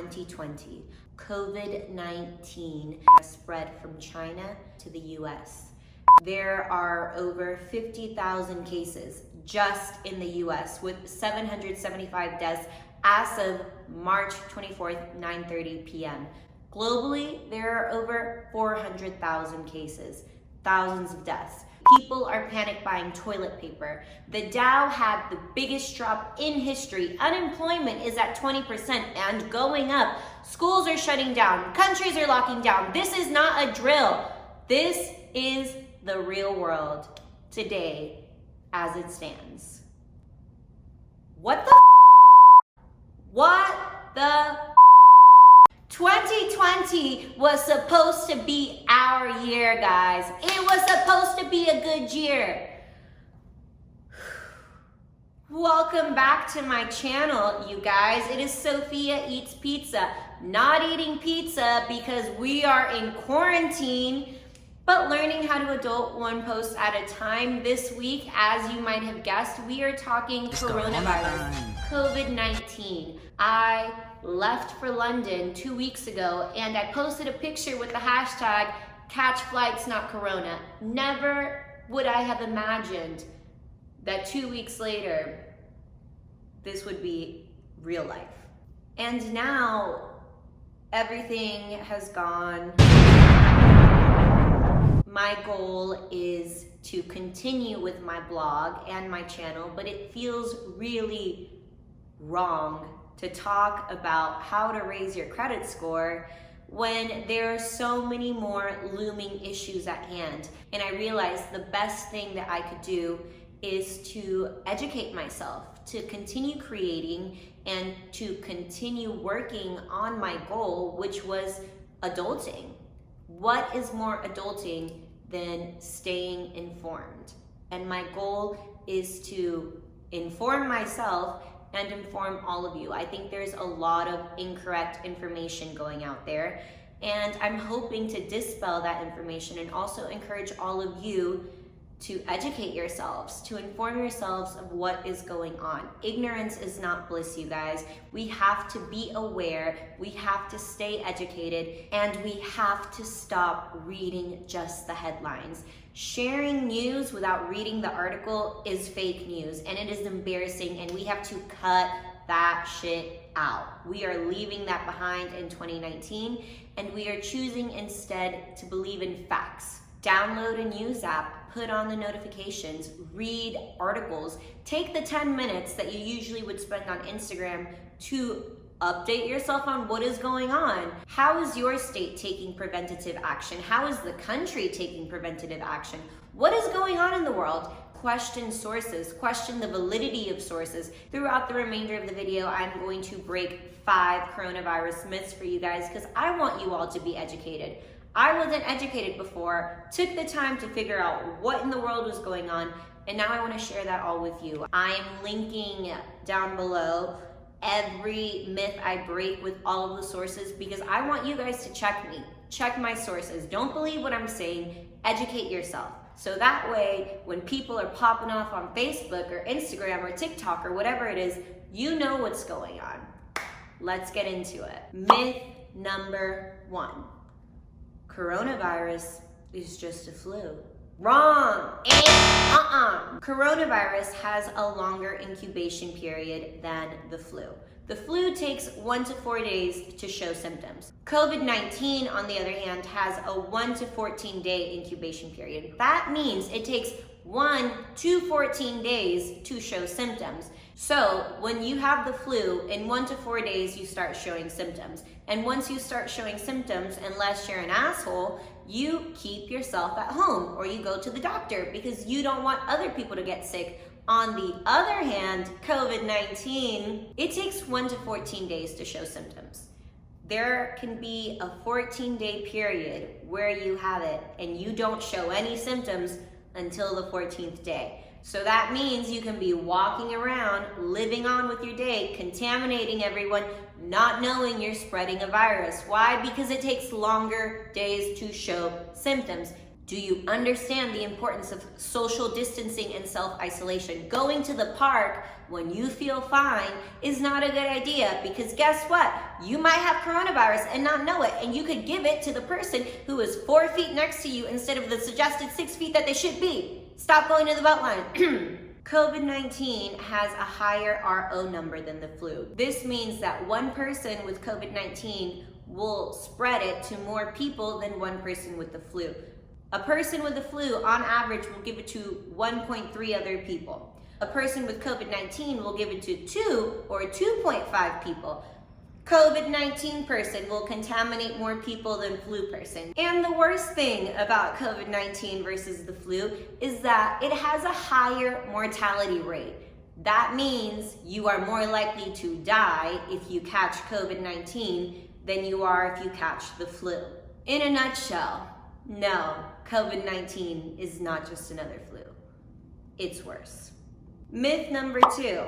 2020. COVID-19 has spread from China to the US. There are over 50,000 cases just in the US, with 775 deaths as of March 24th, 9:30 p.m. Globally, there are over 400,000 cases, thousands of deaths. People are panic buying toilet paper. The Dow had the biggest drop in history. Unemployment is at 20% and going up. Schools are shutting down. Countries are locking down. This is not a drill. This is the real world today as it stands. What the What the 2020 was supposed to be our year, guys. It was supposed to be a good year. Welcome back to my channel, you guys. It is Sophia Eats Pizza. Not eating pizza because we are in quarantine, but learning how to adult one post at a time. This week, as you might have guessed, we are talking coronavirus, COVID-19. I left for London 2 weeks ago and I posted a picture with the hashtag catch flights not corona. Never would I have imagined that 2 weeks later this would be real life. And now everything has gone. My goal is to continue with my blog and my channel, but it feels really wrong to talk about how to raise your credit score when there are so many more looming issues at hand. And I realized the best thing that I could do is to educate myself, to continue creating and to continue working on my goal, which was adulting. What is more adulting than staying informed? And my goal is to inform myself and inform all of you. I think there's a lot of incorrect information going out there, and I'm hoping to dispel that information and also encourage all of you to educate yourselves, to inform yourselves of what is going on. Ignorance is not bliss, you guys. We have to be aware, we have to stay educated, and we have to stop reading just the headlines. Sharing news without reading the article is fake news, and it is embarrassing, and we have to cut that shit out. We are leaving that behind in 2019, and we are choosing instead to believe in facts. Download a news app, put on the notifications, read articles, take the 10 minutes that you usually would spend on Instagram to update yourself on what is going on. How is your state taking preventative action? How is the country taking preventative action? What is going on in the world? Question sources, question the validity of sources. Throughout the remainder of the video, I'm going to break 5 coronavirus myths for you guys because I want you all to be educated. I wasn't educated before, took the time to figure out what in the world was going on, and now I want to share that all with you. I am linking down below every myth I break with all of the sources because I want you guys to check me, check my sources. Don't believe what I'm saying, educate yourself. So that way, when people are popping off on Facebook or Instagram or TikTok or whatever it is, you know what's going on. Let's get into it. Myth number 1. Coronavirus is just a flu. Wrong. Coronavirus has a longer incubation period than the flu. The flu takes 1 to 4 days to show symptoms. COVID-19, on the other hand, has a 1 to 14 day incubation period. That means it takes 1 to 14 days to show symptoms. So when you have the flu, in 1 to 4 days, you start showing symptoms. And once you start showing symptoms, unless you're an asshole, you keep yourself at home or you go to the doctor because you don't want other people to get sick. On the other hand, COVID-19, it takes 1 to 14 days to show symptoms. There can be a 14-day period where you have it and you don't show any symptoms until the 14th day. So that means you can be walking around, living on with your day, contaminating everyone, not knowing you're spreading a virus. Why? Because it takes longer days to show symptoms. Do you understand the importance of social distancing and self-isolation? Going to the park when you feel fine is not a good idea, because guess what? You might have coronavirus and not know it, and you could give it to the person who is 4 feet next to you instead of the suggested 6 feet that they should be. Stop going to the beltline. COVID-19 has a higher RO number than the flu. This means that one person with COVID-19 will spread it to more people than one person with the flu. A person with the flu, on average, will give it to 1.3 other people. A person with COVID-19 will give it to 2 or 2.5 people. COVID-19 person will contaminate more people than flu person. And the worst thing about COVID-19 versus the flu is that it has a higher mortality rate. That means you are more likely to die if you catch COVID-19 than you are if you catch the flu. In a nutshell, no, COVID-19 is not just another flu. It's worse. Myth number 2,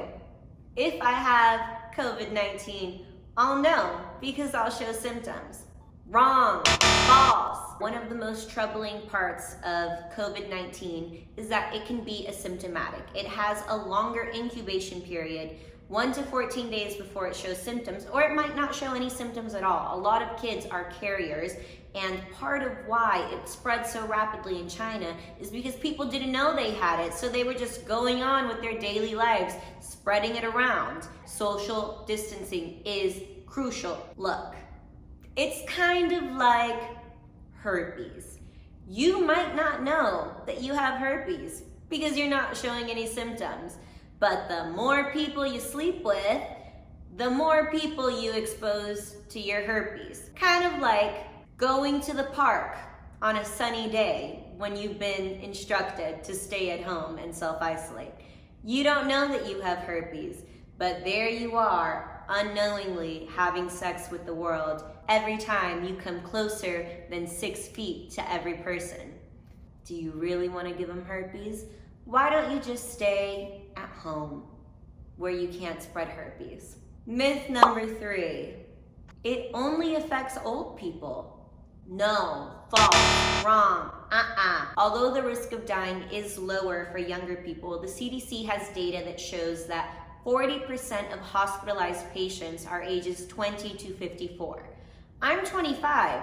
if I have COVID-19, I'll know because I'll show symptoms. Wrong, false. One of the most troubling parts of COVID-19 is that it can be asymptomatic. It has a longer incubation period, 1 to 14 days before it shows symptoms, or it might not show any symptoms at all. A lot of kids are carriers, and part of why it spread so rapidly in China is because people didn't know they had it, so they were just going on with their daily lives, spreading it around. Social distancing is crucial. Look, it's kind of like herpes. You might not know that you have herpes because you're not showing any symptoms, but the more people you sleep with, the more people you expose to your herpes. Kind of like going to the park on a sunny day when you've been instructed to stay at home and self-isolate. You don't know that you have herpes, but there you are, unknowingly having sex with the world every time you come closer than 6 feet to every person. Do you really want to give them herpes? Why don't you just stay at home where you can't spread herpes? Myth number 3, it only affects old people. No, false, wrong, Although the risk of dying is lower for younger people, the CDC has data that shows that 40% of hospitalized patients are ages 20 to 54. I'm 25.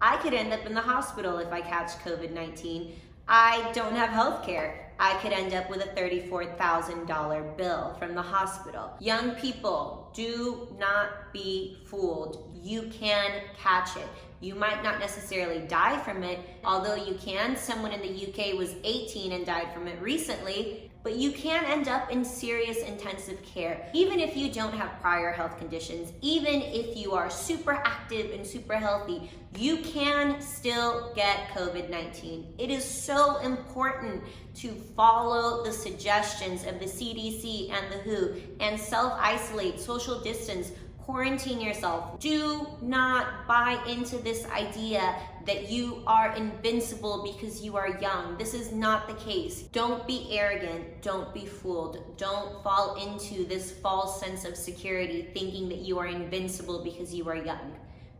I could end up in the hospital if I catch COVID-19. I don't have health care. I could end up with a $34,000 bill from the hospital. Young people, do not be fooled. You can catch it. You might not necessarily die from it, although you can. Someone in the UK was 18 and died from it recently, but you can end up in serious intensive care. Even if you don't have prior health conditions, even if you are super active and super healthy, you can still get COVID-19. It is so important to follow the suggestions of the CDC and the WHO and self-isolate, social distance, quarantine yourself. Do not buy into this idea that you are invincible because you are young. This is not the case. Don't be arrogant. Don't be fooled. Don't fall into this false sense of security thinking that you are invincible because you are young.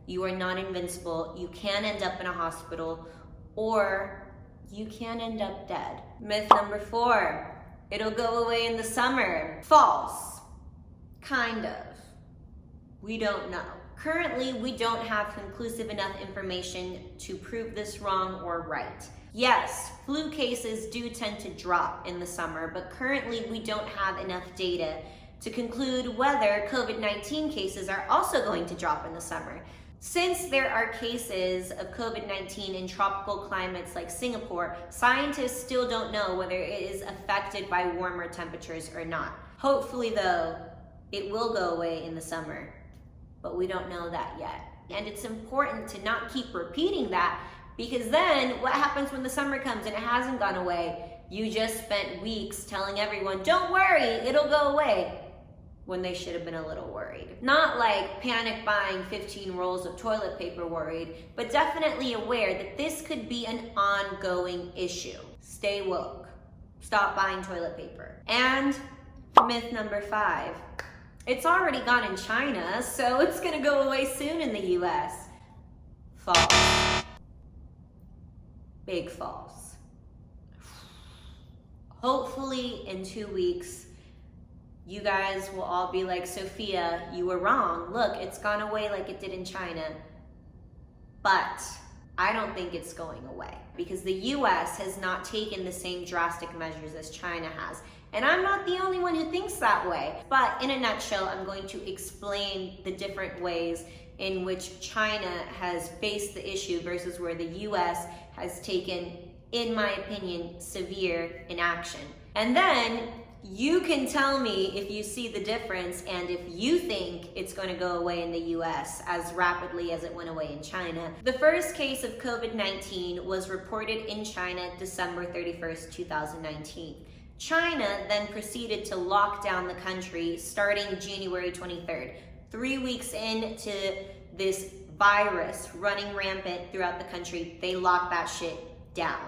You are not invincible. You can end up in a hospital, or you can end up dead. Myth number 4, it'll go away in the summer. False. Kind of. We don't know. Currently, we don't have conclusive enough information to prove this wrong or right. Yes, flu cases do tend to drop in the summer, but currently we don't have enough data to conclude whether COVID-19 cases are also going to drop in the summer. Since there are cases of COVID-19 in tropical climates like Singapore, scientists still don't know whether it is affected by warmer temperatures or not. Hopefully though, it will go away in the summer, but we don't know that yet. And it's important to not keep repeating that, because then what happens when the summer comes and it hasn't gone away? You just spent weeks telling everyone, don't worry, it'll go away, when they should have been a little worried. Not like panic buying 15 rolls of toilet paper worried, but definitely aware that this could be an ongoing issue. Stay woke. Stop buying toilet paper. And myth number 5, it's already gone in China, so it's gonna go away soon in the US. False. big false. Hopefully in 2 weeks, you guys will all be like, Sophia, you were wrong. Look, it's gone away like it did in China. But I don't think it's going away because the US has not taken the same drastic measures as China has. And I'm not the only one who thinks that way. But in a nutshell, I'm going to explain the different ways in which China has faced the issue versus where the US has taken, in my opinion, severe inaction. And then you can tell me if you see the difference and if you think it's going to go away in the US as rapidly as it went away in China. The first case of COVID-19 was reported in China December 31st, 2019. China then proceeded to lock down the country starting January 23rd. 3 weeks into this virus running rampant throughout the country, they locked that shit down.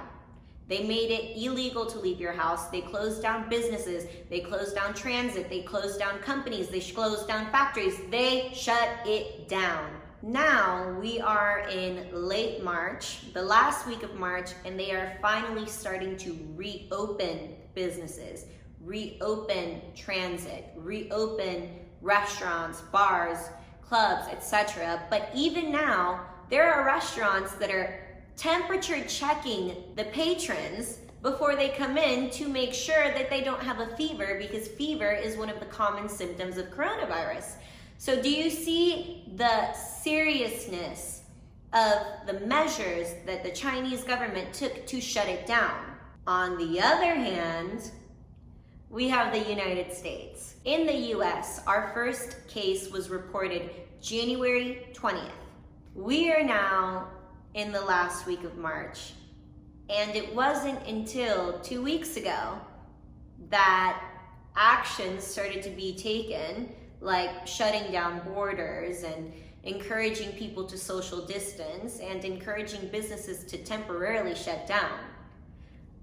They made it illegal to leave your house. They closed down businesses. They closed down transit. They closed down companies. They closed down factories. They shut it down. Now we are in late March, the last week of March, and they are finally starting to reopen businesses, reopen transit, reopen restaurants, bars, clubs, etc. But even now, there are restaurants that are temperature checking the patrons before they come in to make sure that they don't have a fever, because fever is one of the common symptoms of coronavirus. So do you see the seriousness of the measures that the Chinese government took to shut it down? On the other hand, we have the United States. In the US, our first case was reported January 20th. We are now in the last week of March. And it wasn't until 2 weeks ago that actions started to be taken, like shutting down borders and encouraging people to social distance and encouraging businesses to temporarily shut down.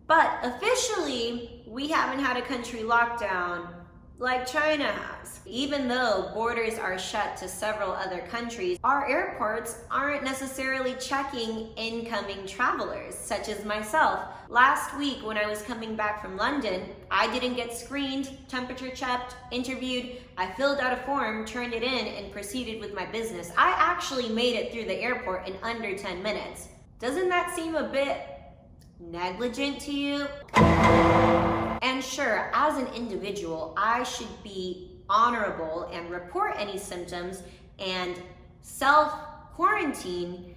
But officially, we haven't had a country lockdown like China has. Even though borders are shut to several other countries, our airports aren't necessarily checking incoming travelers, such as myself. Last week when I was coming back from London, I didn't get screened, temperature checked, interviewed. I filled out a form, turned it in, and proceeded with my business. I actually made it through the airport in under 10 minutes. Doesn't that seem a bit negligent to you? And sure, as an individual, I should be honorable and report any symptoms and self-quarantine,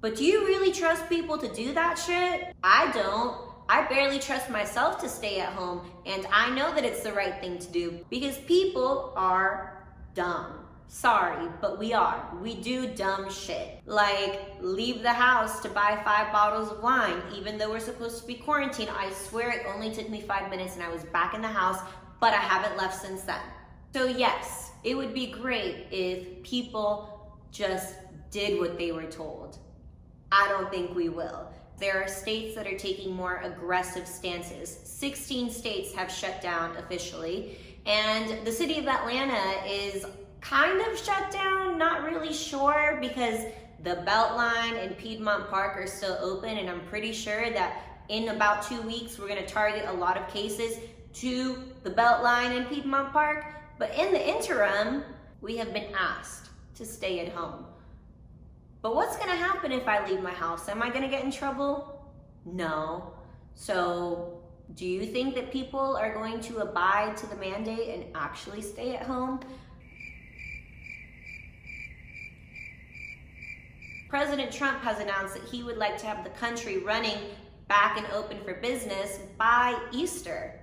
but do you really trust people to do that shit? I don't. I barely trust myself to stay at home, and I know that it's the right thing to do because people are dumb. Sorry, but we are. We do dumb shit. Like, leave the house to buy 5 bottles of wine, even though we're supposed to be quarantined. I swear it only took me 5 minutes and I was back in the house, but I haven't left since then. So yes, it would be great if people just did what they were told. I don't think we will. There are states that are taking more aggressive stances. 16 states have shut down officially, and the city of Atlanta is kind of shut down, not really sure, because the Beltline and Piedmont Park are still open, and I'm pretty sure that in about 2 weeks we're going to target a lot of cases to the Beltline and Piedmont Park. But in the interim, we have been asked to stay at home. But what's going to happen if I leave my house? Am I going to get in trouble? No. So do you think that people are going to abide to the mandate and actually stay at home? President Trump has announced that he would like to have the country running back and open for business by Easter.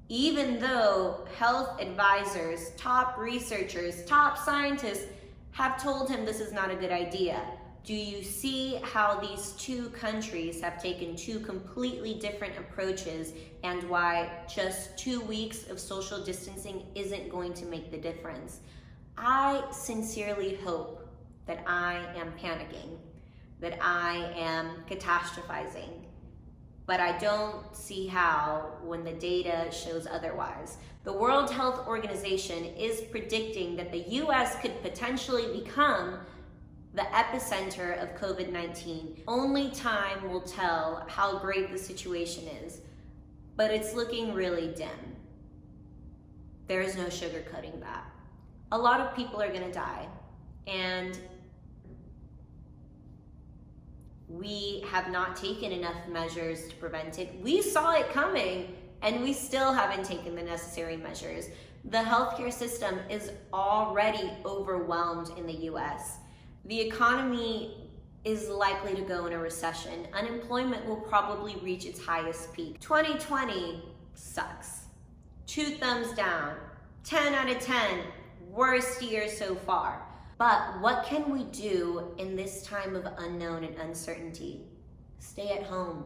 Even though health advisors, top researchers, top scientists have told him this is not a good idea. Do you see how these two countries have taken two completely different approaches and why just 2 weeks of social distancing isn't going to make the difference? I sincerely hope that I am panicking, that I am catastrophizing, but I don't see how when the data shows otherwise. The World Health Organization is predicting that the US could potentially become the epicenter of COVID-19. Only time will tell how grave the situation is, but it's looking really dim. There is no sugarcoating that. A lot of people are gonna die, and we have not taken enough measures to prevent it. We saw it coming, and we still haven't taken the necessary measures. The healthcare system is already overwhelmed in the US. The economy is likely to go in a recession. Unemployment will probably reach its highest peak. 2020 sucks. 2 thumbs down. 10 out of 10. Worst year so far. But what can we do in this time of unknown and uncertainty? Stay at home.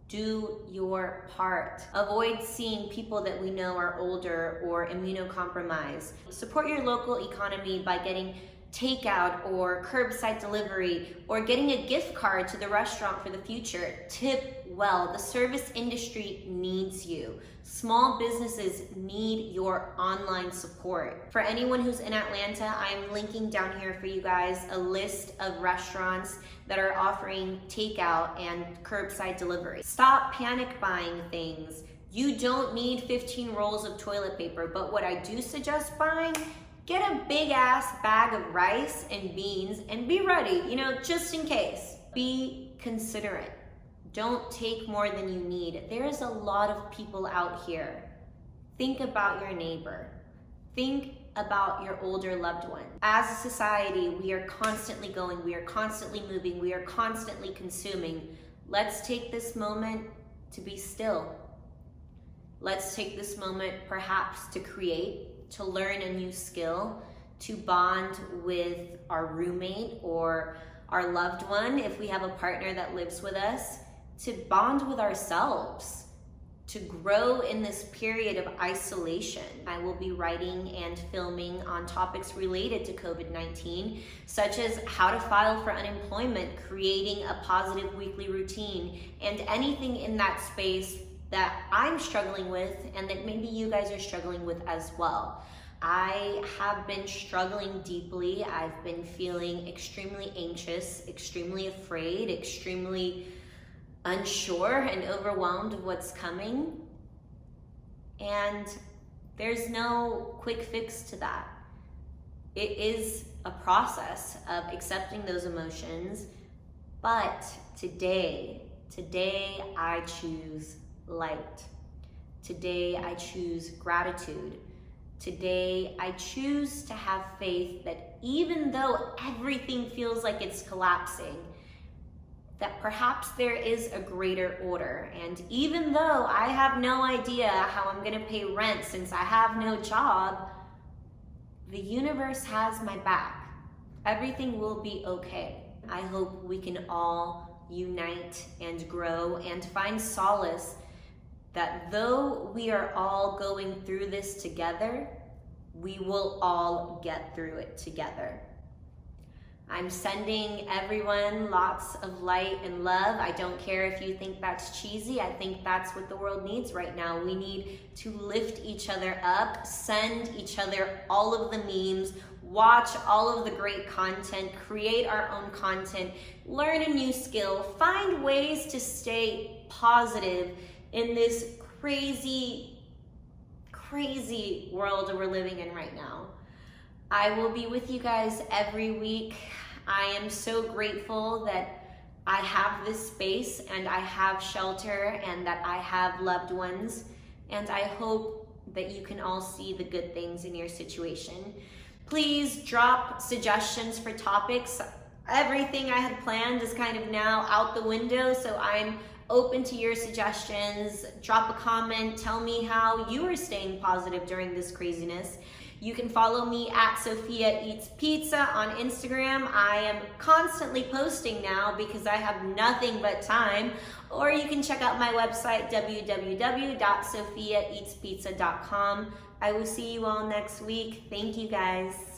Do your part. Avoid seeing people that we know are older or immunocompromised. Support your local economy by getting takeout or curbside delivery, or getting a gift card to the restaurant for the future. Tip well. The service industry needs you. Small businesses need your online support. For anyone who's in Atlanta, I'm linking down here for you guys a list of restaurants that are offering takeout and curbside delivery. Stop panic buying things. You don't need 15 rolls of toilet paper, but what I do suggest buying, get a big ass bag of rice and beans and be ready, just in case. Be considerate. Don't take more than you need. There's a lot of people out here. Think about your neighbor. Think about your older loved one. As a society, we are constantly going, we are constantly moving, we are constantly consuming. Let's take this moment to be still. Let's take this moment perhaps to create, to learn a new skill, to bond with our roommate or our loved one if we have a partner that lives with us, to bond with ourselves, to grow in this period of isolation. I will be writing and filming on topics related to COVID-19, such as how to file for unemployment, creating a positive weekly routine, and anything in that space that I'm struggling with and that maybe you guys are struggling with as well. I have been struggling deeply. I've been feeling extremely anxious, extremely afraid, extremely unsure and overwhelmed of what's coming. And there's no quick fix to that. It is a process of accepting those emotions, but today I choose light. Today I choose gratitude. Today I choose to have faith that even though everything feels like it's collapsing, that perhaps there is a greater order. And even though I have no idea how I'm gonna pay rent since I have no job, the universe has my back. Everything will be okay. I hope we can all unite and grow and find solace that though we are all going through this together, we will all get through it together. I'm sending everyone lots of light and love. I don't care if you think that's cheesy. I think that's what the world needs right now. We need to lift each other up, send each other all of the memes, watch all of the great content, create our own content, learn a new skill, find ways to stay positive in this crazy world that we're living in right now. I will be with you guys every week. I am so grateful that I have this space and I have shelter and that I have loved ones. And I hope that you can all see the good things in your situation. Please drop suggestions for topics. Everything I had planned is kind of now out the window, so I'm open to your suggestions. Drop a comment, tell me how you are staying positive during this craziness. You can follow me at Sophia Eats Pizza on Instagram. I am constantly posting now because I have nothing but time. Or you can check out my website, www.sophiaeatspizza.com. I will see you all next week. Thank you guys.